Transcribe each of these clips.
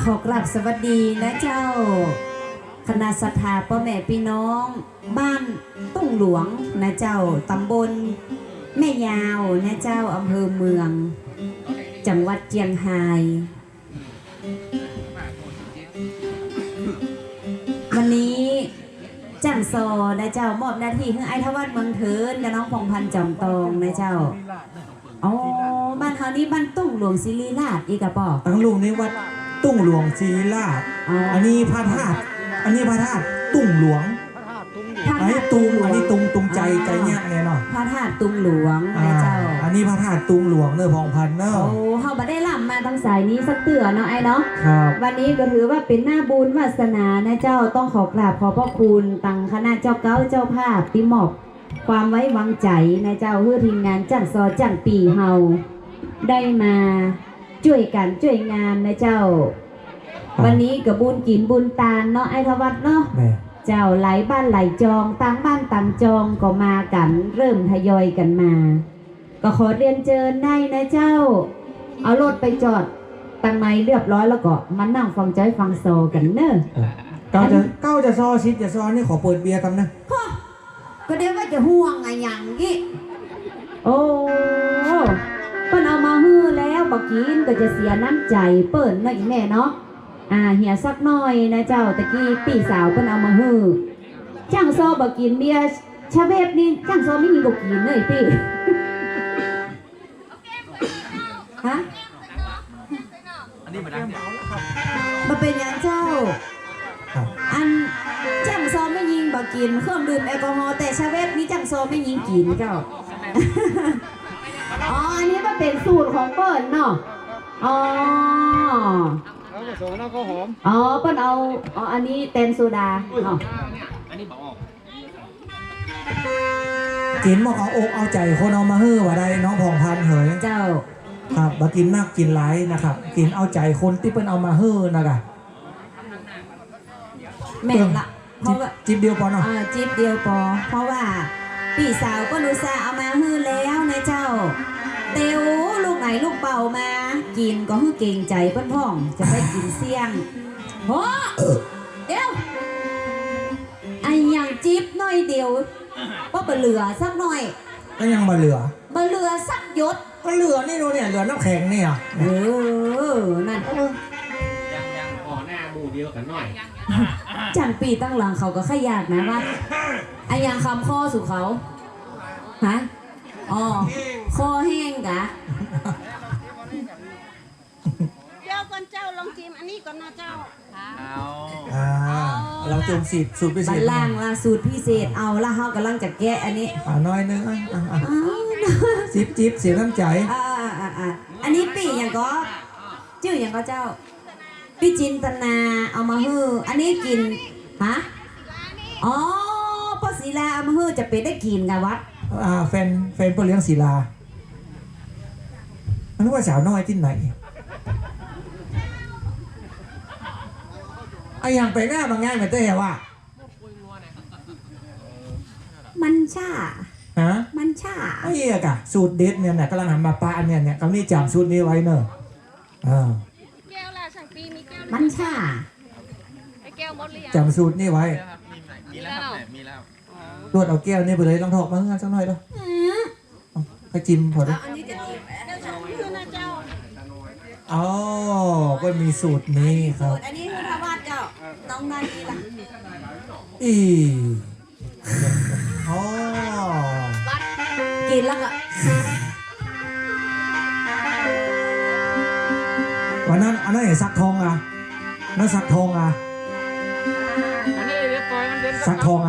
ขอกราบสวัสดีนะเจ้าคณะศรัทธาพ่อแม่พี่น้องบ้านตุ้งหลวงนะเจ้าตำบลแม่ยาวนะเจ้าอำเภอเมืองจังหวัดเจียงไฮ้วันนี้จันซอนะเจ้ามอบหน้าที่ให้ไอ้ทวัดเมืองเถินกับน้องพงพันธ์จอมตองนะเจ้าอ๋อบ้านเขานี่บ้านตุ้งหลวงศิริราชอีกอะปอตั้งลุงในวัดตุ้งหลวงศิริราชอันนี้พระธาตุตุ้งหลวงอันนี้ตุงใจเนี่ยเนาะพระธาตุตุ้งหลวงนะเจ้าอันนี้พระธาตุตุ้งหลวงเนอะพองพันเนอะโอ้เขาบ่ได้ล่ำมาทางสายนี้สักเตือเนาะไอ้เนาะครับวันนี้ก็ถือว่าเป็นหน้าบุญวาสนานะเจ้าต้องขอกราบขอบพระคุณตังคณะเจ้าเก้าเจ้าภาพที่มอบความไว้วางใจนะเจ้าเพื่อทีมงานจันซอจันปีเฮาได้มาช่วยกันช่วยงานนะเจ้าวันนี้กับบุญกินบุญตาลเนาะไอ้ทวัดเนาะเจ้าหลายบ้านหลายจองต่างบ้านต่างจองก็มากันเริ่มทยอยกันมาก็ขอเรียนเชิญได้นะเจ้าเอารถไปจอดตั้งไม้เรียบร้อยแล้วก็มานั่งฟังใจฟังโซกันเนอะเก้าจะซอชิดจะซอนี่ขอเปิดเบียร์กันนะก็เดี๋ยวว่าจะห่วงไงอย่างงี้โอ้เปิ้นเอามาฮื้อแล้วบักกินก็จะเสียน้ำใจเปิ้นเนาะอีแม่เนาะเหี่ยสักหน่อยนะเจ้าตะกี้ปีสาวเปิ้นเอามาฮื้อจ้างซอบักกินเบียร์ชาเวฟนี่จ้างซอไม่มีบักกินเลยปีฮะอันนี้มาดังเนี่ยมาเป็นอย่างเจ้าอันจังซอไม่ยิงบอกกินเครื่องดื่มแอลกอฮอล์แต่ชาเวฟนี่จังซอไม่ยิงกินเจ้าอ๋ออันนี้มันเป็นสูตรของเปิ้ลเนาะอ๋อแล้วผสมน้ำข้าวหอมอ๋อเปิ้ลเอาอันนี้เต็นโซดาเนาะอันนี้บอกออกกินบอกเอาอกเอาใจคนเอามาฮื้อว่าได้น้องพองพันเหยเจ้าครับมากินมากกินหลายนะครับกินเอาใจคนที่เปิ้ลเอามาฮื้อนะครับแม่ละเพราะว่าจิ๊บเดียวพอเนาะจิ๊บเดียวพอเพราะว่าพี่สาวก็รู้ซาเอามาฮื้อแล้วนะเจ้าเตียวลูกไหนลูกเป่ามากินก็ฮื้อเก่งใจเปิ้นพ่องจะไปกินเสี่ยงโอ้เดี๋ยวไอ้อย่างจิ๊บน้อยเดียวก็บ่เหลือสักหน่อยก็ยังบ่เหลือสักยศก็เหลือนี่ดูเนี่ยเหลือน้ำแข็งเนี่ยนั่นยังพอหน้าบูเดียวกันหน่อยจันปีตั้งหลังเขาก็ขยากนะว่าไอ้ยังคำข้อสู่เขาฮะอ๋อคอแห้งกะเจ้าก่อนเจ้าลองจิ้มอันนี้ก่อนนะเจ้าเราจุ่มสูตรพิเศษล่างล่ะสูตรพิเศษเอาละเฮากำลังจะแกะอันนี้น้อยนึงจิ๊บเสียน้ำใจอันนี้ปีอย่างก็ชื่ออย่างก็เจ้าปีจินตนาเอามาฮื้ออันนี้กินฮะอ๋อพ่อศิลาเอามาฮื้อจะเป็นได้กินกันวัดแฟนพ่อเลี้ยงศิลามันว่าสาวน้อยที่ไหนไอ้ยังไปหน้าบางงานเหมือนเต้ว่ามันช่ามันช่าไอ้เหี้ยกะสูตรเด็ดเนี่ยกำลังหันมาปาเนี่ยกำลังจำสูตรนี้ไว้เนอะแก้วละสั่งปีมีแก้วมันช่าไอ้แก้วหมดหรือยังจำสูตรนี้ไว้มีแล้วตรวจเอาแก้วนี่ไปเลยลองถอกมาสักหน่อยดูให้จิ้มพอดูอันนี้จะจิ้มคือนะเจ้าอ๋อก็มีสูตรนี้ครับอันนี้คือพระวาดเจ้าน้องนายกี่ล่ะอ๋อกินแล้วก็วันนั้นอันนั้นเห็นซักทองนั่นซักทองอันนี้เดี๋ยวปล่อยมันเย็นซักทอง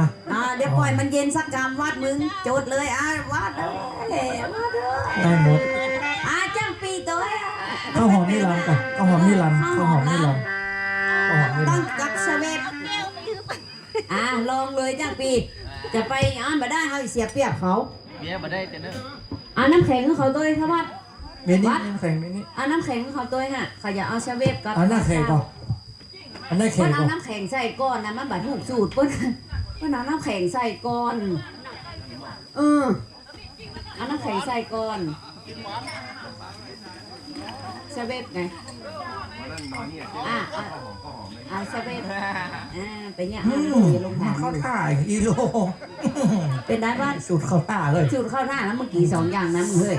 เดี๋ยวปล่อยมันเย็นสักกรรมวาดมึงโจทย์เลยวาดเลยได้หมดจ้างปีตัวข้าวหอมนี่รันกันข้าวหอมนี่รันต้องกับเสวตลองเลยจ้างปีจะไปมาได้เขาเสียเปรียบเขาเบี้ยมาได้เจนเนอร์น้ำแข็งเขาตัวเขาวัดน้ำแข็งนี่น้ำแข็งเขาตัวฮะเขาอยากเอาเสวตกับน้ำแข็งก่อนน้ำแข็งก่อนน้ำแข็งใส่ก้อนนะมันแบบถูกสูตรเปิ้ลน้ำแข็งใส่ก้อนน้ำแข็งใส่ก้อนเสวตไง เซเว่นเป็นเนี่ยลงหา เข้าท่าอีโล เป็นได้ว่า สูตรเข้าท่าเลย สูตรเข้าหน้าแล้วเมื่อกี้2อย่างนะมึงเฮ้ย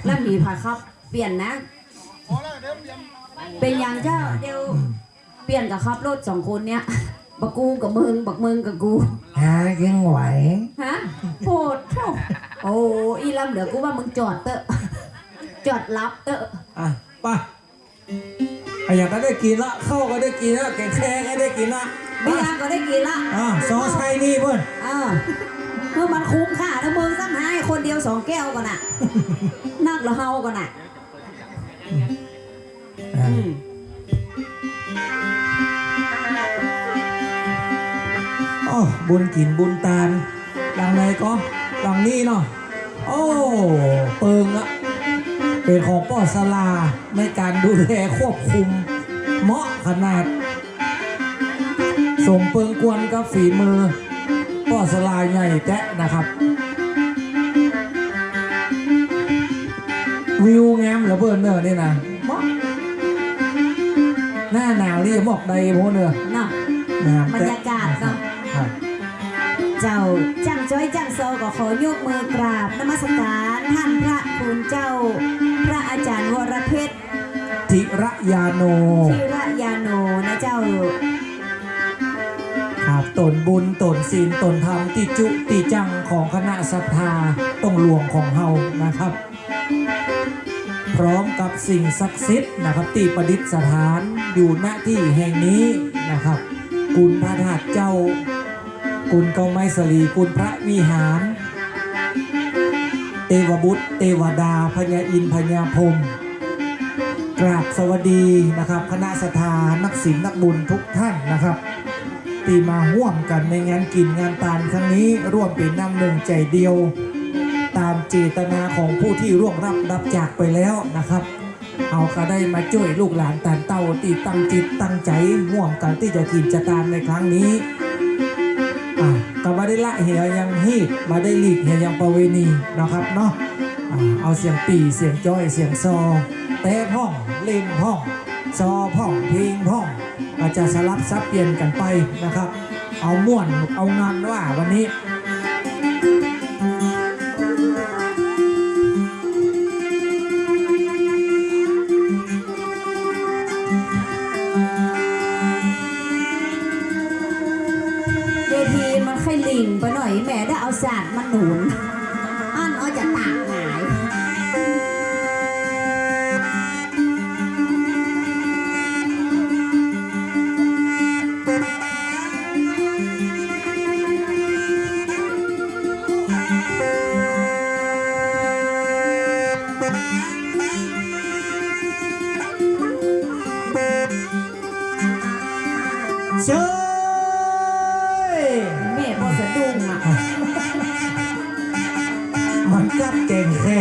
แล้วมีผักครับเปลี่ยนนะเป็นอย่างเจ้าเดี๋ยวเปลี่ยนกับครับรถ2คนเนี้ยบักกูกับมึงบักมึงกับกู หายังไหว ฮะโหดโอ้อีลำเหลือกูว่ามึงจอดเตอะจอดรับเตอะ อ่ะไปอยากก็ได้กินละเข้าก็ได้กินละแกงแค่ก็ได้กินละ เบียร์ก็ได้กินละ ซอสไทยนี่เพื่อน เมื่อมันคุ้มค่าแล้วมึงซ้ำให้คนเดียว2แก้วก่อนน่ะนักละเฮาก่อนน่ะบุญกินบุญตาลหลังไหนก็หลังนี้เนาะโอ้เปิงละเป็นของป้อสลาในการดูแลควบคุมเหมาะขนาดส่งเปิงกวนกับฝีมือป้อสลาใหญ่แตะนะครับวิวงามเหลือเบินเนอะนี่นะเหมาะหน้าหนาวนี่หมอกใดโมเนอะ เนาะบรรยากาศเนาะเจ้าจังจ้อยจังโซก็ขอยกมือกราบนมัสการท่านพระคุณเจ้าพระอาจารย์วรเพชร ธิระยาโนนะเจ้าครับตนบุญตนศีลตนธรรมติจุติจังของคณะศรัทธาต้องหลวงของเฮานะครับพร้อมกับสิ่งศักดิ์สิทธิ์นะครับที่ประดิษฐานอยู่ณที่แห่งนี้นะครับกุลพระธาตุเจ้ากุลเก้าไม้สลีกุลพระวิหารเทวบุตรเทวดาพญาอินทร์พญาพรหมกราบสวัสดีนะครับคณะศรัทธานักศิลป์นักบุญทุกท่านนะครับที่มาร่วมกันในงานกินงานตานครั้งนี้ร่วมเป็นน้ำหนึ่งใจเดียวตามเจตนาของผู้ที่ร่วงรับจากไปแล้วนะครับเอาก็ได้มาช่วยลูกหลานตานเต้าที่ตั้งจิตตั้งใจร่วมกันที่จะกินจะตานในครั้งนี้ก็มาได้ละเหียยังฮีดมาได้หลีกเหียยังประเวณีนะครับเนาะเอาเสียงปี่เสียงจ้อยเสียงซอแต่พ่องเล่นพ่องซอพ่องเพลงพ่องอาจจะสลับซับเปลี่ยนกันไปนะครับเอาม่วนเอางานว่าวันนี้ลิงไปหน่อยแม่ได้เอาศาสตร์มาหนุนอันเอาจะตากหงายเชิญมันกัดเก่งแค่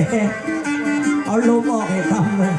เอาลมออกให้ทำเลย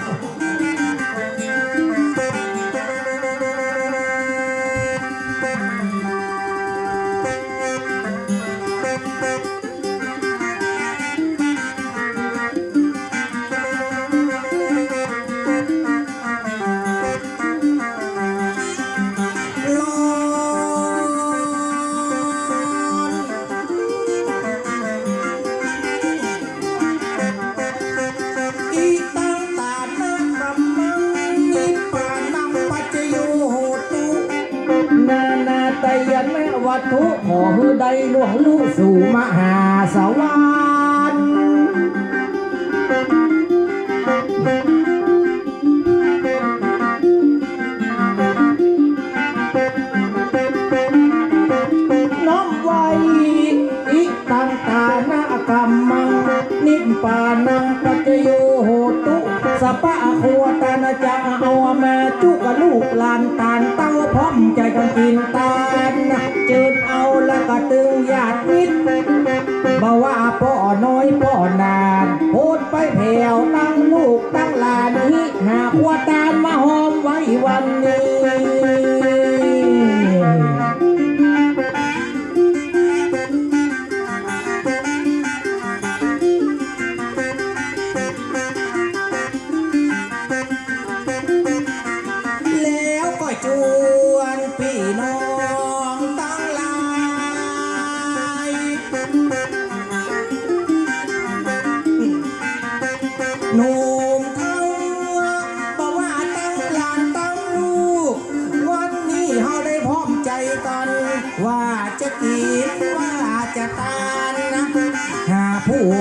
วัตถุขอมือใดหลวงลูกสู่มหาสวรรค์น้อมไว้อิตังตานากรรมังนิพพานังปัจโยโหตุสัพพะโคตานะจะเอาแม่จุกลูกหลานตานเต้าพร้อมใจกันกินตานเจิญเอาแล้วก็ตึงญาติมิตรบ่ว่าพ่อน้อยพ่อนานโหดไปแผ่วตั้งลูกตั้งหลานนี้หากว่าตานมาหอมไว้วันนี้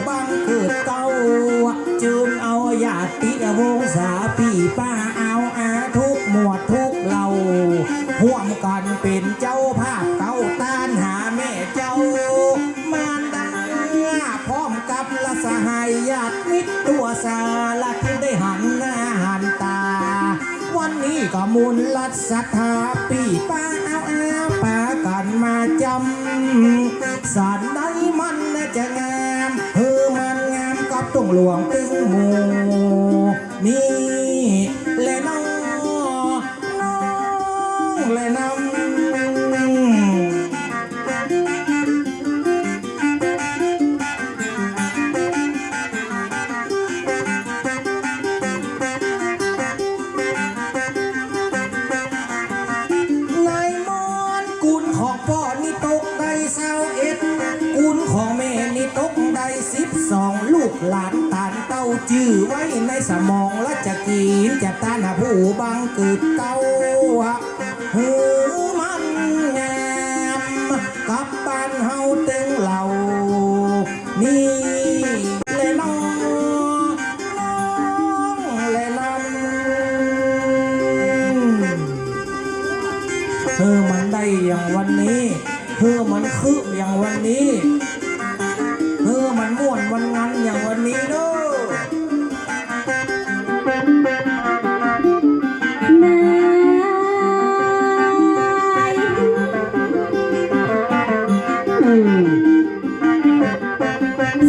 บังเกิดเก่าจึงเอาญาติวงศาพี่ป้าเอาอาทุกหมวดทุกเหล่าห่วมกันเป็นเจ้าภาพเก่าต้านหาแม่เจ้ามารดาพร้อมกับละสหายญาติมิตรตัวสาละที่ได้หันหน้าหันตาวันนี้ก็มูลลัดศรัทธาปีป้าเอาอาป้ากันมาจำสารใดมันจะงามมันงามกับตรงหลวงตึงหมูนี่และน้องและน้ำของแม่นี่ตกได้12ลูกหลานตานเต้าจื้อไว้ในสมองและจะกินจะตานผู้บังเกิดเก่าหูมันงามกับบ้านเฮาตึงเหล่านี่เลยน้องเลยน้ำมันได้อย่างวันนี้มันคืออย่างวันนี้มันม่วนวันงานอย่างวันนี้เด้อ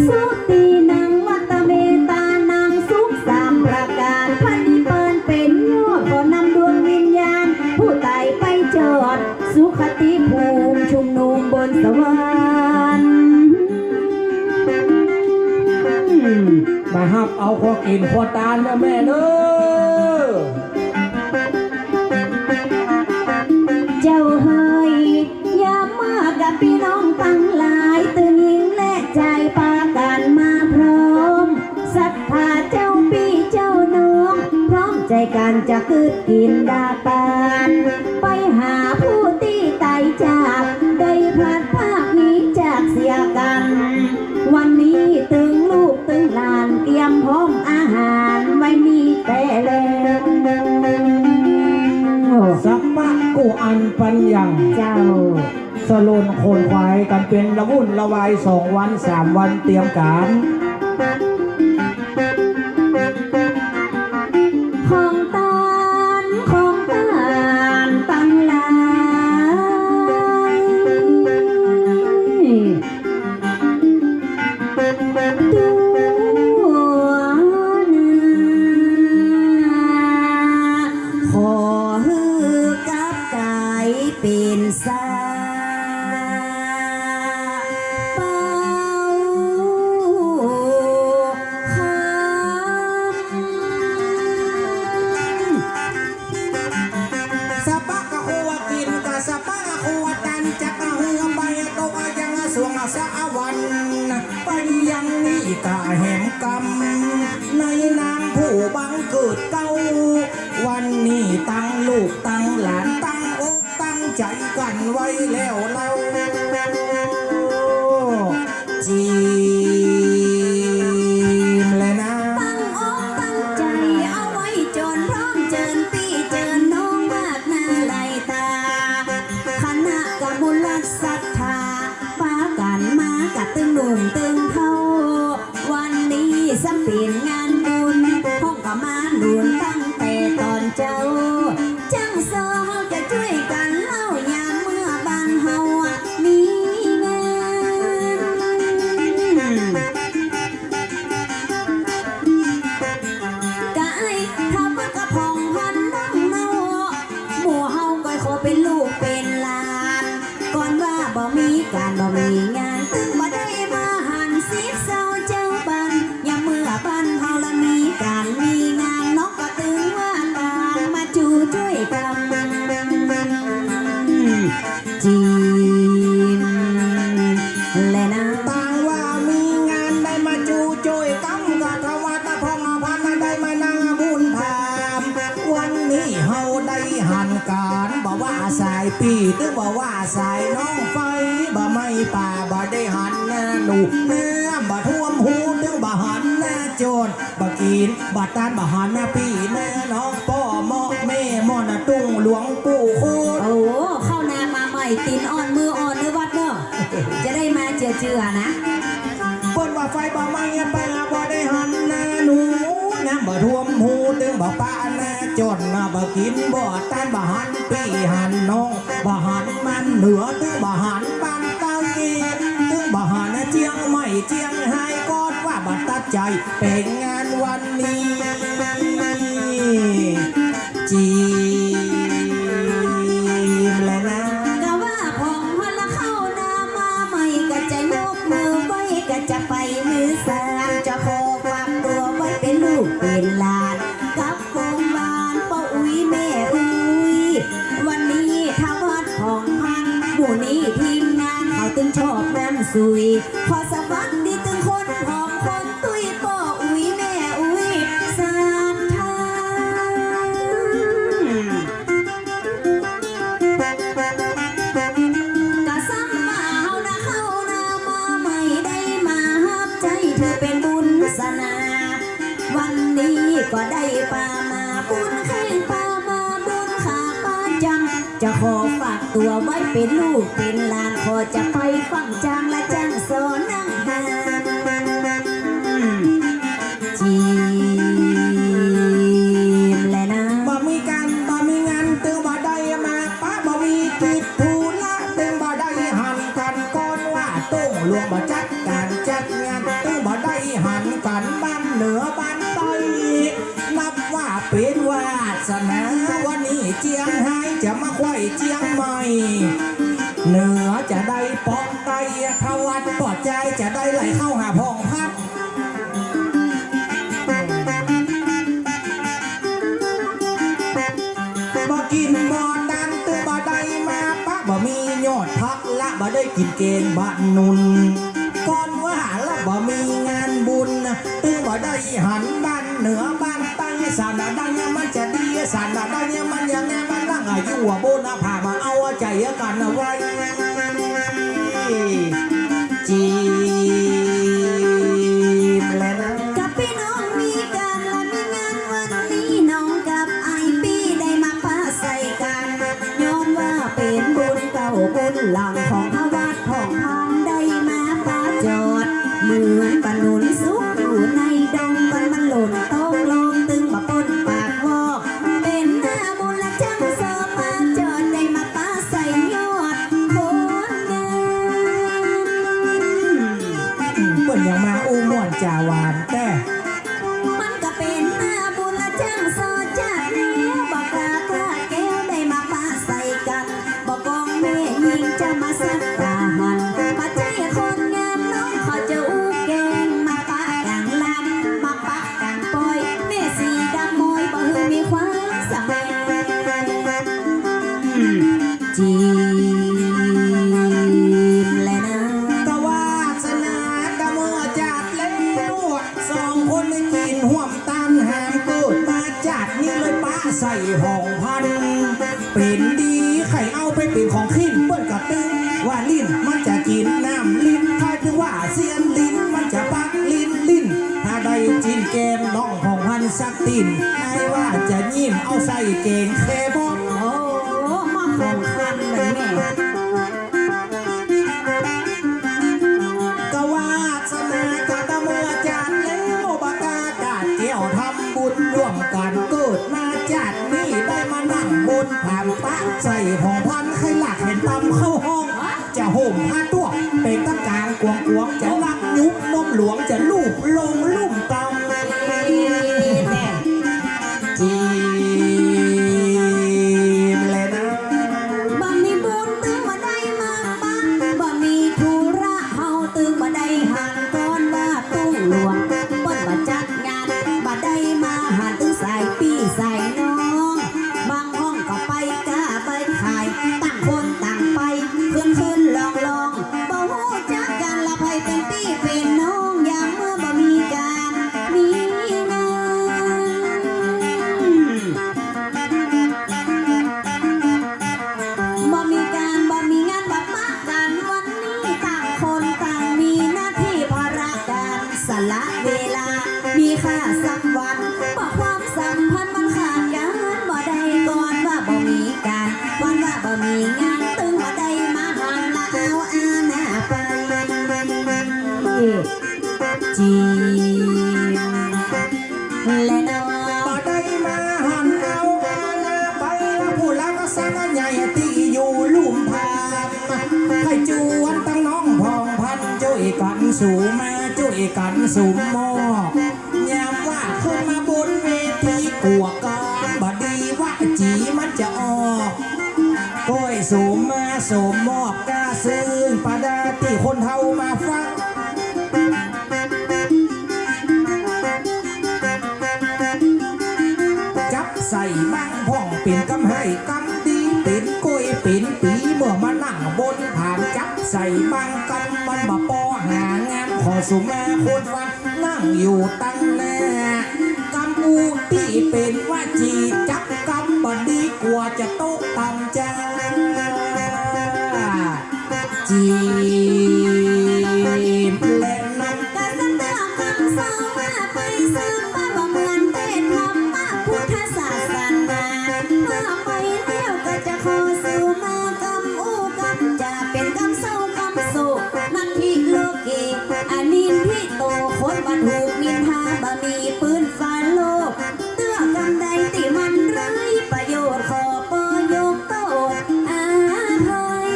สุตีนังวัตเมตานังสุขสามประการพันนิเปินเป็นยอดก็นำดวงวิญญาณผู้ตายไปจอดสุขติภูมิชุมนุมบนสวรรค์มาฮับเอาข้อกินข้อตาลนะแม่เด้อเจ้าเฮยอย่ามากับพี่น้องตั้งหลายตื่นยิงและใจปากันมาพร้อมศรัทธาเจ้าพี่เจ้าน้องพร้อมใจกันจะคืดกินดาปานไปหาผู้ที่ตายจากได้พลัดภาคนี้จากเสียกันวันนี้ตึงลูกตึงหลานเตรียมพร้อมอาหารไว้มีแต่แล้วสัพพะกูอันปัญญังเจ้าสโลนโคนควายกันเป็นละวุ่นละวาย2 วัน 3 วันเตรียมการของตานตั้งหลายขอฮือกับไก่เป็นสาเป่าคสัพพะกะโควกินกะสัพพะกะโควตันจักกะเฮือใบตกยังสวงสะวันไปยังนี่กะแหมกำในนามผู้บังเกิดเก่าวันนี้ตั้งลูกตั้งหลานตั้งอกตั้งใจกันไว้แล้วเราจีมเลยนะตั้งอกตั้งใจเอาไว้จนพร้อมเจิญพี่เจิญน้องมากหน้าไหลตาคณะกบุลศรัทธาปากันมากับตึงหนุ่มตึงเท่าวันนี้สัมเป็นงานบุญห้องก็มาหนุนตั้งแต่ตอนเจ้าจังโซจะช่วยกันเล่ายามเมื่อบ้านเฮามีงานกายถ้าเมื่อกระพองพันน้องเนาหมู่เฮาก็ขอเป็นลูกเป็นหลานก่อนว่าบ่มีการบ่มีงานตึงบ่ได้มาหันซีบเศร้าเจ้าบ้านยามเมื่อบ้านเฮาละมีการมีงานน้องก็ตึงว่าต่างมาจูช่วยกันจีมและนะต่างว่ามีงานได้มาจูช่วยกันก็ทว่าตะพองพันได้มานั่งบุญพามวันนี้เฮาได้หันการบ่ว่าสายปีตึงบ่ว่าสายน้องไฟบ่ไม่ป่าบ่ได้หันหนูเนื้อบ่ท่วมหั โจรบะกินบะตานบะหันนะพี่แม่น้องพ่อหมอแม่หมอนะตุ้งหลวงปู่คูณ โอ้เข้านามาใหม่ตีนอ่อนมืออ่อนเนื้อวัดเนอะจะได้มาเจือนะ เปิ้นว่าไฟบ่ไหม้ไปบ่ได้หันหน้าหนูน้ำบ่ท่วมหูตึงบ่ปะหน้าจนบ่กินบ่ตานบ่หันพี่หันน้องบ่หันมันเหนือตึงบ่หันบ้านเต้าอีตึงบ่หันเจียงใหม่เจียงไฮ้ก่อนว่าบ่ตัดใจเป็นงานวันนี้จีมแล้วนะ ก็ว่าพองพละเข้านามาใหม่ก็จะยกมือไว้ก็จะไปมือสานจะขอฝากตัวไว้เป็นลูกเป็นหลานกับโคงบานป้าอุ้ยแม่อุ้ยวันนี้ถ้าวัดของพันหมู่นี้ทีมงานเขาตึงชอบน้ำสุยพอสะบัดดีตึงคนหอมคนตุ้ยป้าอุ้ยแม่อุ้ยสานทาง กะซ้ำมาเฮานะเข้านามาใหม่ได้มาฮับใจเธอเป็นบุญสนา วันนี้ก็ได้ปลามาบุญแข้งปลามาบุญขาป้าจัง จะขอฝากตัวไว้เป็นลูกเป็นหลานขอจะไปฟังจางและจ้างสอนนั่งหานจีมและนะ บ่มีการบ่มีงานตึงบ่ได้มาปะบ่มีกิจธุระตึงบ่ได้หันกันก่อนว่าตุ้งหลวงบ่จัดการจัดงานตึงบ่ได้หันกันบ้านเหนือบ้านใต้นับว่าเป็นวาสนาวันนี้เจียงไฮ้จะมาไขว้เจียงใหม่เหนือจะได้ปองไตทวัดปอดใจจะได้ไหลเข้าหาพองพัด บ่กินบ่ดันตื้อบ่ได้มาปะบ่มียอดพักละบ่ได้กินเกณฑ์บ้านนุนก่อนว่าละบ่มีงานบุญตื้อบ่ได้หันบ้านเหนือบ้านใต้สานาได้เนี่ยมันจะดีสานาได้เนี่ยมันยังไงมันร่างอายุหัวโบนาผ่ามาเอาใจกันเอาไว้จีมแล้วนะ กับพี่น้องมีกันและมีงานวันนี้น้องกับไอพี่ได้มาป้าใส่กันย้อนว่าเป็นบุญเก่าบุญหลังของพระวัดของพันได้มาป้าจอดเหมือนปนุนสุกอยู่ในดงมันหล่นโต๊ะลงตึงมาปนปากวอกเป็นหน้าบุญและจังเสอมาจอดได้มาป้าใส่ยอดโบนงาม เปิ้นยังมาอู้ม่วนจ่าหวานแต่ มันก็เป็นหน้าบุญละจ้างซอจัดแล้วบอกกาตาแก้วได้มาปาใส่กันบอกกองแม่ยิงจะมาสักตาหันมาใจคนงามน้องขอจะอู้แกงมาปะกลางลำมาปะกลางปอยแม่สีดำมอยบ่ฮือมีความสำเร็จจีมและนะ ตะวาสนาตะเมื่อจัดแล้วสองคนได้กินห่วมตันหามเกิดมาจัดนี่เลยป้าใส่ห้องพันเป็นดีไข่เอาไปเป็นของขิ้นเปิ้นกับตึงว่าลิ้นมันจะกินน้ำลิ้นถ้าถึงว่าเสียนลิ้นมันจะปักลิ้นถ้าได้จินแกมน้องของพันสักตินให้ว่าจะยิ้มเอาใส่เก่งเคบอน โอ้มาของคันเลยแม่ กะวาสนากะตะเมื่อจัดแล้วบากากาดเกี่ยวทำบุญร่วมกันเกิดมาจัดนี่ได้มานั่งบนผ่านปะใส่ห้องพันให้หลักเห็นตำเข้าห้อง จะห่มผ้าตัวเป็นตะกางกวงจะรักยุบนมหลวงจะลูบลงลุ่มตำจีมเลยนะ บ่มีบุญตึงบ่ได้มาปะบ่มีธุระเฮาตึงบ่ได้หันก่อนว่าตุ้งหลวงเปิ้นบ่จัดงานบ่ได้มาหันตึงใส่พี่ใส่น้องบางห้องก็ไปกล้าไปขายต่างคนต่างไปขึ้นลองบ่ฮู้จักกันละไผเป็นพี่เป็นน้องยามเมื่อบ่มีการ มีค่าสักวันเพราะความสัมพันธ์มันขาดกันบ่ได้ก่อนว่าบ่มีการก่อนว่าบ่มีงานตึงบ่ได้มาหันละเอาอาหน้าไปจีและนอ บ่ได้มาหันเอาอาณาไปแล้วผู้ลักก็สร้างใหญ่ตีอยู่ลุ่มพานให้จวนตั้งน้องพองพันช่วยกันสู่มาช่วยกันสู่หม้อยามว่าขึ้นมาบนเวทีกลัวกันบ่ดีว่าจีมันจะออกก้อยสู่มาสู่มอบกาซึ่งปาดาที่คนเฮามาฟังจับใส่บังพ่องเป็นกำให้กำดีเป็นก้อยเป็นปีเมื่อมานั่งบนผ่านจับใส่บังกำมันบ่ปอหางานขอสู่มาคนฟังนั่งอยู่ตั้งหน้ากำอูที่เป็นว่าจีจับกำบ่ดีกว่าจะโต๊ะต่ำจ้าจีบเล่นน้ำ การตั้งเตือนคำสอนมาไปซื้อมาบ่เหมือนเต้นทำมาพุทธศาสนาเมื่อไปเที่ยวก็จะขอสู่มากำอู้กำจะเป็นกำเศร้ากำโศกนักที่โลกีอันนี้ที่โตคนบันถูกมินทาบ่มีปืนฟ้าโลกเตื้อกำใดที่มันไร้ประโยชน์ขอปอยกโตษอาภัย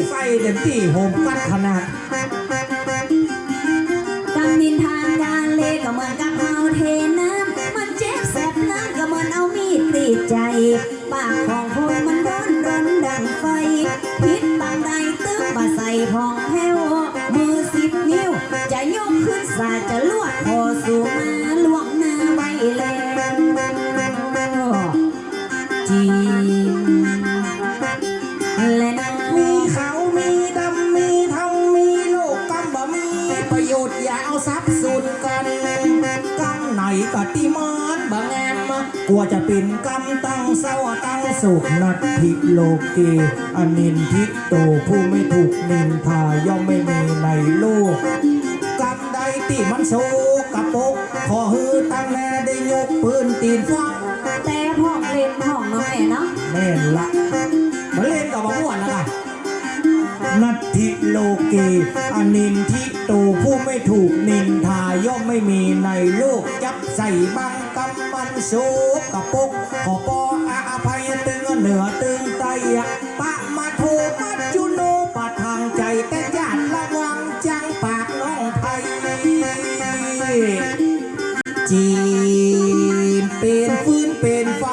ใส่เต็มที่โฮมกัดขนาด กำนินทางการเลก็เหมือนกับเอาเทน้ำมันเจ็บแสบน้ำก็เหมือนเอามีดกรีดใจปากของคนมันร้อนดังไฟพิษตามใดตึ้งมาใส่พองแห้วมือ10 นิ้วจะยกขึ้นสาจะลวดพอสู่มาลวงหน้าไว้แล้วจีและน้อง มีเขามีดำมีเทามีโลกกำบ่มีประโยชน์อย่าเอาทรัพย์สุดกันกำไหนกติมอนบางแอมกลัวจะเป็นกำตั้งเศร้าตั้งสุขนัดทิโลกีอนินทิโตผู้ไม่ถูกนินทาย่อมไม่มีในโลกกำใดที่มันโซกระปกขอฮือตั้งแน่ได้ยกปืนตีนฟัง แต่พ่องเล่นพ่องน้อยเนาะ แม่นละมาเล่นกับบ่ม่วนนะกันนัตถิโลเกอนินทิโตผู้ไม่ถูกนินทาย่อมไม่มีในโลกยับใส่บังกำมันโศกกระปกขอปออาภัยตึงเหนือตึงไตปะมาโทมัจจุโนปะทางใจแต่ญาติระวังจังปากน้องไทยจีนเป็นฟืนเป็นไฟ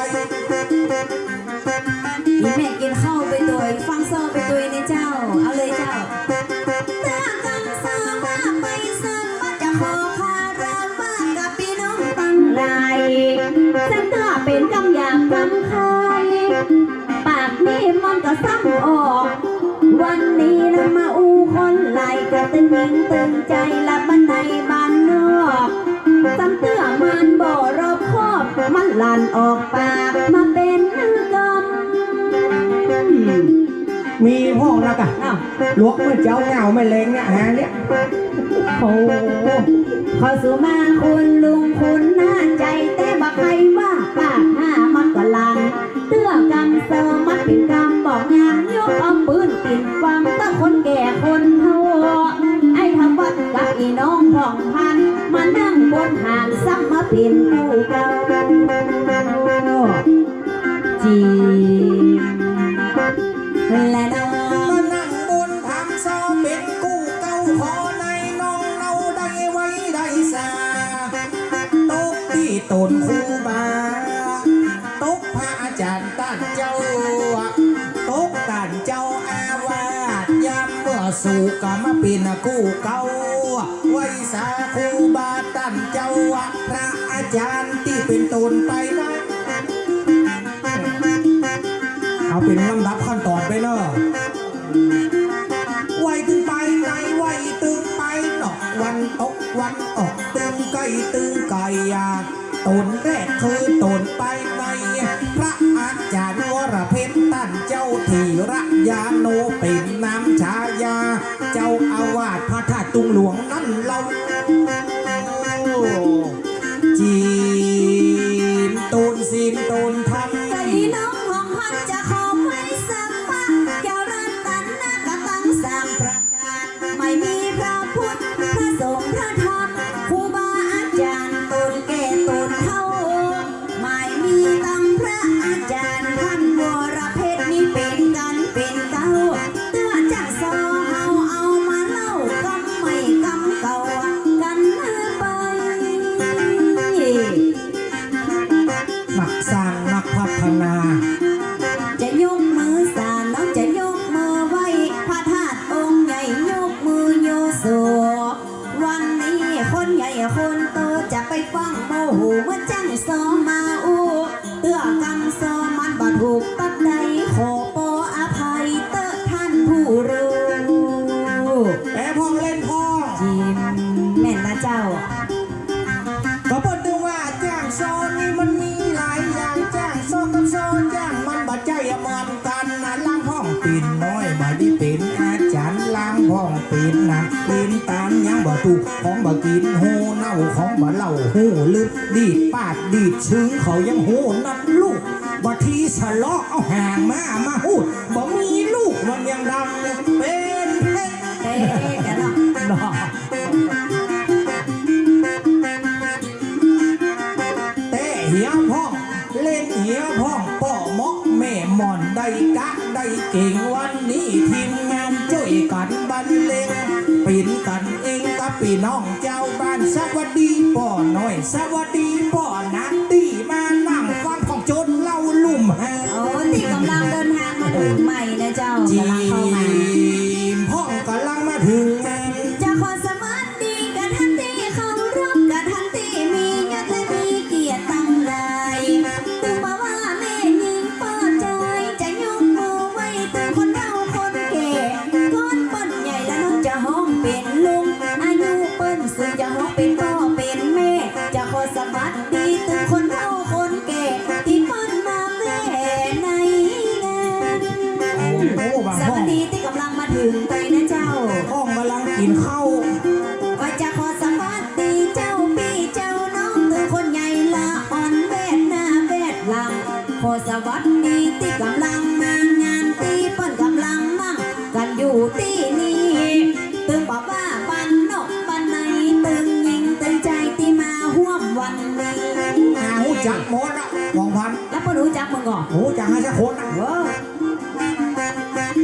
อีแม่กินข้าวไปตัวฟังโซ่ไปตัวในเจ้า เอาเลยเจ้าเตื้อกำเสอมาไปเสริมมาจะขอคาราวะกับพี่น้องตั้งหลายฉันเตื้อเป็นกำอยากกำคายปากนี่มันก็ซ้ำออก วันนี้นะมาอูคนไหลก็ตึงยิงตึงใจละบันในบ้านนอกซ้ำเตื้อมันบ่รอบคอบมันลั่นออกปากมาเป็นกำ มีห้องแล้วกัน อ้าว ลวกเมื่อเจ้าเหงาไม่เล้งเนี่ยฮะเนี่ย โอ้ขอสู่มาคุณลุงคุณหน้าใจแต่บ่ใครว่าปากหน้ามันก็ลังเตื้อกำเซอร์มันเป็นกำบอกงามยกเอาปืนปิ่นฟังตั้งคนแก่คนเฒ่าไอ้ทำวัดกับอีน้องผ่องพันมานั่งบนหางซ้ำมาเป็นผู้เก่าจีและน้อง มานั่งบนทางซอเป็นกู้เก่าขอในน้องเราได้ไว้ได้สาตกที่ตนครูบาตกพระอาจารย์ต้านเจ้าตกต้านเจ้าอาวาสยามเมื่อสู่กรรมเป็นกู้เก่าไว้สาครูบาต้านเจ้าพระอาจารย์ที่เป็นตนไปนะเอาเป็นลำดับขั้นตอนไปเนอะไวตึงไปในไวตึงไปนอกวันตกวันออกตึงไก่ตึงไก่ตนแรกคือตนไปในพระอาจารย์วรเพชรตั้นเจ้าธีระยาโนเป็นนามฉายาเจ้าอาวาสพระธาตุตุงหลวงนั่นเรา คนโตจะไปฟังโมโหเมื่อจังซอมาอูเตื้อกำซอมันบ่ถูกปักใดขอปออภัยเต้อท่านผู้รู้ แต่พ่อเล่นพ่อ จิมแม่นนะเจ้า ก็เปิดดูว่าจ้างโซนนี่มันมีหลายอย่างจ้างโซนกับโซนจ้างมันบ่ใจเหมือนกันนะล้างห้องปีนน้อยบ่ได้เป็นอาจารย์ล้างห้องปีนนะปีนตามยังบ่ถูกของบ่กินโหเน่าของบ่เล่าโหลึกดีดปาดดีดซึ้งเขายังโหนับลูกบ่ทีสะเลาะเอาห่างมาหูดบ่มีลูกมันยังดังเป็นเพชร เอ๊ะกันเนาะ น่าเตะเหี่ยวพ่องเล่นเหี่ยวพ่องป่อมอกแม่หมอนได้กะได้เก่งวันนี้ทีมงานช่วยกันบรรเลงปิ่นกันเองกับพี่น้องเจ้าบ้านสวัสดีป่อน้อยสวัสดีป่อนักตีมานั่งฟังของจนเล่าลุ่มแฮ โอ้ที่กำลังเดินทางมาถึงใหม่นะเจ้า จี กำลังเข้ามา มพ่องกำลังมาถึงแมน จะขอสวัสดีกับท่านที่เคารพกับท่านที่มียศและมีเกียรติตั้งใดถึงมาว่าแม่ยิงเปิดใจจะยกมือไว้ถึงคนเฒ่าคนแก่คนเปิ้นใหญ่และน้องจะห้องเป็นลุงอายุเปิ้นสูงจะห้องเป็นพ่อเป็นแม่จะขอสวัสดีถึงคนเฒ่าคนแก่ที่เปิ้นมาแม่ในงาน โอ้บาง ส ห้อ วั ง สดีที่กำลังมาถึงไปนะเจ้า ห้องกำลังกินข้าว ก็จะขอสวัสดีเจ้าพี่เจ้าน้องถึงคนใหญ่ละอ่อนแวดหน้าแวดหลังขอสวัสดีที่กำลังมางานที่เปิ้นกำลังนั่งกันอยู่ที่นี่ตึงบอกว่าบ้านนอกบ้านในตึงยิงตึงใจที่มาห่วมวันนี้ หูจักหมดอ่ะมองพัน แล้วเปิ้นรู้จักมึงก่อน หูจักให้สักคนอ่ะ เว้อ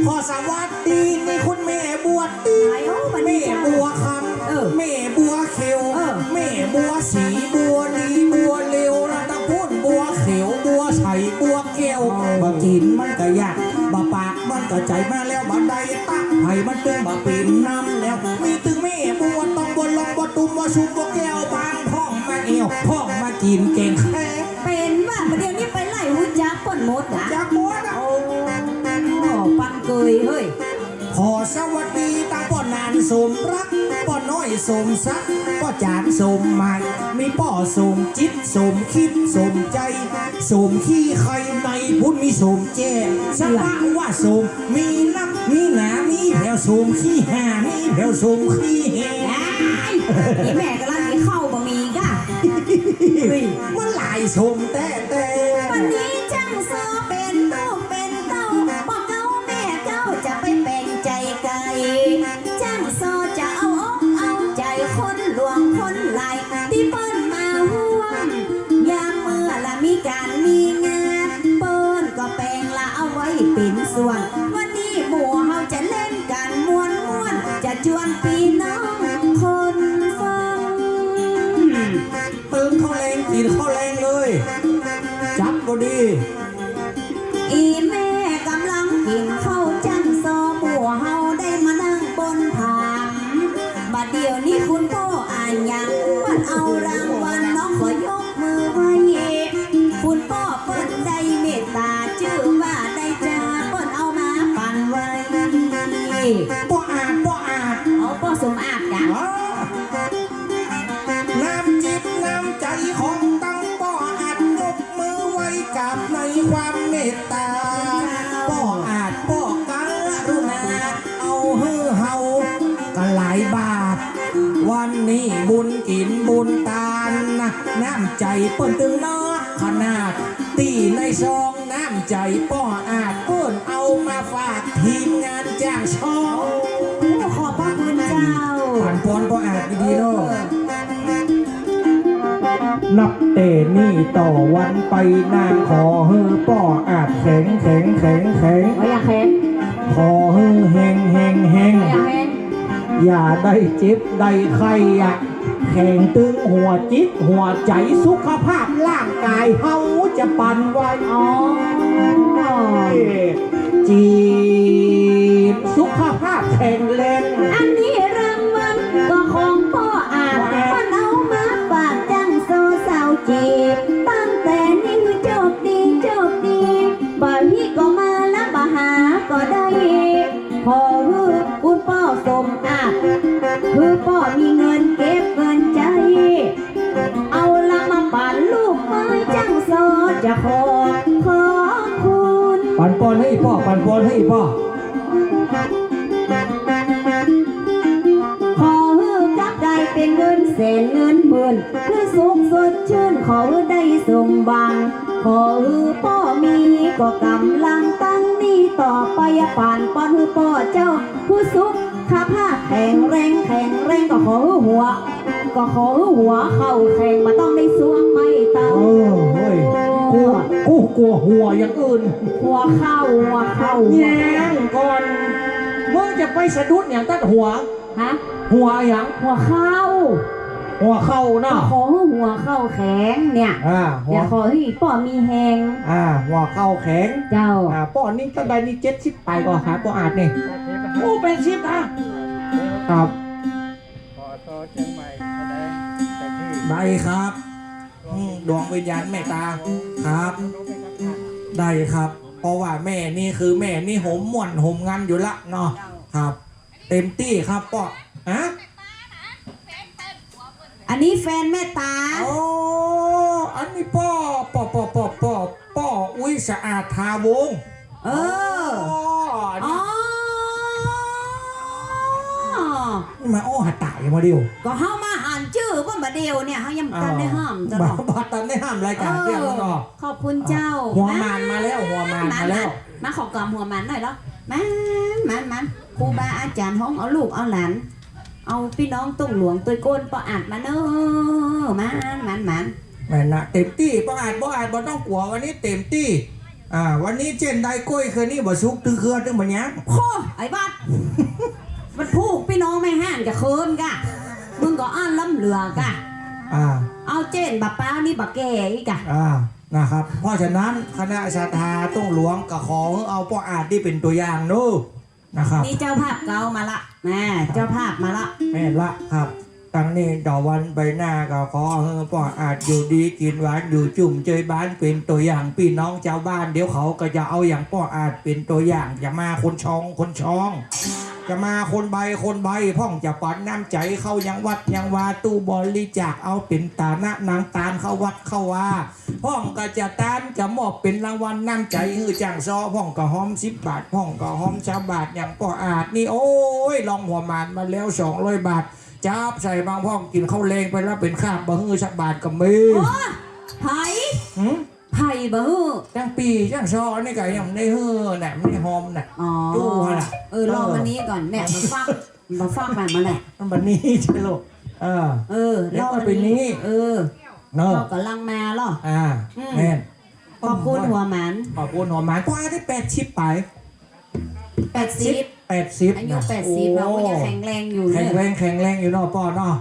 ขอสวัสดีนี่คุณแม่บัวตี ไอ้โอ้บัน แม่ นี้เจ้า บัวค เออ ำแม่บัวเขียว เออ แม่บัวสีบัวดีบัวเร็วระตะพูนบัวเขียวบัวใสบัวแก้วบ่กินมันก็ยากบ่ปากมันก็ใจมาแล้วบ่ได้ตั้งให้มันตึงบ่ปีนน้ำแล้วมีตึงแม่บัวต้องบัวลองบัวตุ้มบัวชุบบัวแก้วบางพ่องมาเอวพ่องมากินเก่งแค่ เป็นว่าประเดี๋ยวนี้ไปไล่หูจักเปิ้นหมดนะ จากหมดอ่ะ โอ้ปันเกยเฮ้ย ขอสวัสดีตั้งป่อนานสมรักป่อน้อยสมซักป่อจานสมใหม่มีป่อสมจิตสมคิดสมใจสมขี้ใครในพุทธมีสมแจ้สปะว่าสมมีนักมีหนามีแถวสมขี้หามีแถวสมขี้แห นี่แม่กำลังกินข้าวบะหมี่ก่ะ มันหลายสมแต่ วันนี้จังโซเป็นลูกเป็นเต้าบอกเจ้าแม่เจ้าจะไปเป็นใจไก่จังโซจะเอาอกเอาใจคนหลวงคนไหลที่เปิ้นมาห่วงยามเมื่อละมีการมีงานเปิ้นก็แปลงละเอาไว้เป็นส่วน วันนี้หมู่เฮาจะเล่นกันม่วนจะชวนพี่น้องคนฟัง ๆตื่นข้าวแรงกินข้าวแรงเลย จับก็ดี อีแม่กำลังกินข้าวจังซอบัวเฮาได้มานั่งบนผามบัดเดี๋ยวนี้คุณพ่ออ่านยังปันเอารางวัลน้องขอยกมือไว้คุณพ่อเปิ้นได้เมตตาชื่อว่าได้จ้าเปิ้นเอามาปั่นไว้ ป่ออาดเอาพ่อสมอาบจ้ะ น้ำจิตน้ำใจของตั้งป่ออาจยกมือไว้กับในความเมตตาป่ออาจป่อกรุณาเอาฮือเฮาก็หลายบาท วันนี้บุญกินบุญตานนะน้ำใจเปิ้นตึงเนาะขนาดตีในซองน้ำใจป่ออาจเปิ้นเอามาฝากทีมงานจ้างช่อง โอ้ขอบพระคุณเจ้า ผ่านปอนป่ออาจดีๆเนาะ นับเตนี่ต่อวันไปนางขอฮือป่ออาจแข็ง ว่าอยากเห็น ขอฮือแหง ว่าอยากเห็น อย่าได้เจ็บได้ไข้อะแข็งตึงหัวจิตหัวใจสุขภาพร่างกายเฮาจะปั่นไว้ อ๋อ จีบสุขภาพแข็งแรง อันนี้รางวัลก็ของพ่ออาจมันเอามา ปอนให้พ่อ ขอฮือกลับได้เป็นเงินแสนเงินหมื่นเพื่อสุขสดชื่นขอฮือได้สมหวังขอฮือพ่อมีก็กำลังตั้งนี้ต่อไปป่านปอนฮือพ่อเจ้าผู้สุขข้าผ้าแข็งแรงก็ขอฮือหัว ก็ขอฮือหัวเข้าแข่งมาต้องได้สวงไม่ตา เออเฮ้ยกูกลัวหัวอย่างอื่น หัวเข้า แย่งก่อนมึงจะไปสะดุดอย่างตัดหัว ฮะ หัวอย่าง หัวเข้า หัวเข้า ก็ เนาะ ขอฮือหัวเข้าแข็งเนี่ย หัว อย่าขอให้พ่อมีแหง หัวเข้าแข็ง เจ้า ป้อนนี่ตั้งแต่นี่70ไปก่อนครับป้ออาจนี่โอ้เป็น10ครับ ขอโทษเชียงใหม่แสดงแต่ที่ ได้ครับดวงวิญญาณแม่ตาครับ ได้ครับ เพราะว่าแม่นี่คือแม่นี่โหมม่วนโหมงานอยู่ละเนาะครับ เต็มที่ครับป้อฮะ อันนี้แฟนแม่ตา โอ้อันนี้ป้ออุ้ยสะอาดทาวง เออ อ๋อ นี่มาอ้อหัดตายมาเดียว ก็เฮามาอ่านชื่อว่าบะเดียวเนี่ยเฮายังบ่ทันได้ห้ามตลอด บัตรได้ห้ามรายการเที่ยงแล้วก็ ขอบคุณเจ้า หัวมานมาแล้วหัวมานมาแล้ว มาขอกอมหัวมันหน่อยเนาะมันครูบาอาจารย์ห้องเอาลูกเอาหลานเอาพี่น้องตุ้งหลวงตัวโกนปออัดมาเนอะมัน แม่นะเต็มที่ป้ออาจบ่ต้องกลัววันนี้เต็มที่วันนี้เจนได้กล้วยคืนนี้บ่ซุกตื้อเครือตึงบ่เนี้ย โอ้ไอ้บ้ามันพูกพี่น้องไม่ห่านกับเคินกะมึงก็อ่านล้ำเหลือกะเอาเจนบักป้านี่บักแก่อีกอะ นะครับเพราะฉะนั้นคณะศรัทธาต้องหลวงก็ขอเอาป้ออาจที่เป็นตัวอย่างนู้นะครับ นี่เจ้าภาพเก่ามาละแม่เจ้าภาพมาละ แม่ละครับตั้งนี้ต่อวันไปหน้าก็ขอให้ป้ออาจอยู่ดีกินหวานอยู่จุ่มเจยบ้านเป็นตัวอย่างพี่น้องชาวบ้านเดี๋ยวเขาก็จะเอาอย่างป้ออาจเป็นตัวอย่างอย่ามาคนช่องจะมาคนใบพ่องจะปันน้ำใจเข้ายังวัดยังวาตู้บริจาคเอาเป็นตาหน้านางตาลเข้าวัดเข้าว่าพ่องก็จะตานจะมอบเป็นรางวัลน้ำใจฮือจังซอพ่องก็หอม10 บาทพ่องก็หอม3 บาทอย่างป้ออาจนี่โอ้ยลองหัวหมานมาแล้ว200 บาทจับใส่บางพ่องกินข้าวแรงไปแล้วเป็นข้าวบะฮือสักบาทก็มี โอ้ไผ่เบ้อ จังปีจังซอนี่ก็ยังได้ฮือน่ะไม่ได้หอมน่ะ อ๋อ ดูฮะล่ะ รอวันนี้ก่อนเนี่ยมาฟักแบบมาแหละ มันแบบนี้ใช่ลูกรอ แล้วก็เป็นนี้ เนอะ เรากำลังมาหรอ แม่น ขอบคุณหัวหมัน ขอบคุณหัวหมานก็ได้80ไป 80 80 อายุ80เราก็ยังแข็งแรงอยู่ แข็งแร เลย งอยู่เนาะป้อเนาะ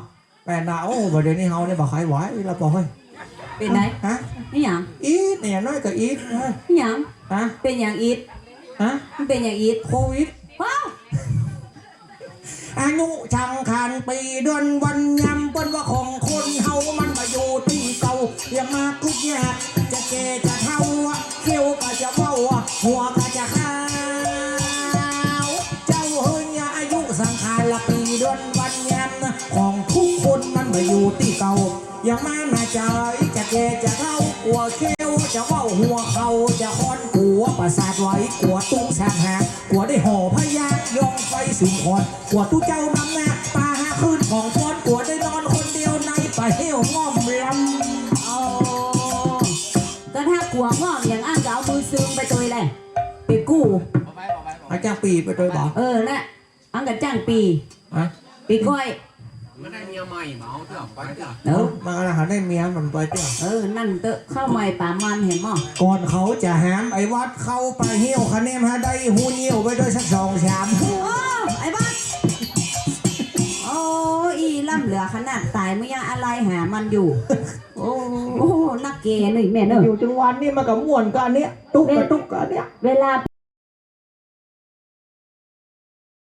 แม่น่ะโอ้บ่เดี๋ยวนี้เฮาเนี่ยบ่ใครไหวเราป้อเฮ้ย เป็นไง ฮะ นี่หยัง อีทเนี่ยน้อยก็อีท นี่หยัง ฮะ เป็นอย่างอีท ฮะ มันเป็นอย่างอีท โควิด ว้าว อายุช่างคันปีเดือนวันยำเปิ้นว่าของคนเฮามันมาอยู่ที่เก่าอย่ามาคุกยากจะแก่จะเฒ่าเขี้ยวก็จะเว้าหัวก็จะขาวเจ้าเฮ้ยอายุสังขารละปีเดือนวันยำของทุกคนมันมาอยู่ที่เก่าอย่ามาหน้าใจจะแก่จะเฒ่ากลัวเขี้ยวจะเว้าหัวเขาจะค้อนกลัวประสาทไว้กลัวตุ้งแสบหากลัวได้ห่อพยาย่องไฟสุมพรกลัวตู้เจ้านำหน้าตาหาคืนของพรกลัวได้นอนคนเดียวในป่าเหี้ยวง่อมลำ เอาก็ถ้ากลัวงอกอย่างอ้างก็เอามือซึมไปตัวเลยไปกู้ อาจารย์ปีไปโดยบอก และอังกับจ้างปี ฮะ ปีก้อย มันได้เมียใหม่เหมาเถอะไปเถอะ มันกำลังหาได้เมียมันไปเจ้า นั่นเตอะเข้าใหม่ป่ามันเห็นมั้ง ก่อนเขาจะหามไอ้วัดเข้าไปเหี้ยวคะแนนหาได้หูเหี้ยวไปด้วยสัก2-3 โอ้ไอ้บ้าโอ้อีล่ำเหลือขนาดตายไม่ยังอะไรหามันอยู่ โอ้นักเกย์นี่แม่เนอะ อยู่จนวันนี้มันก็ม่วนกันเนี้ยตุ๊กกับตุ๊กกันเนี้ย เวลา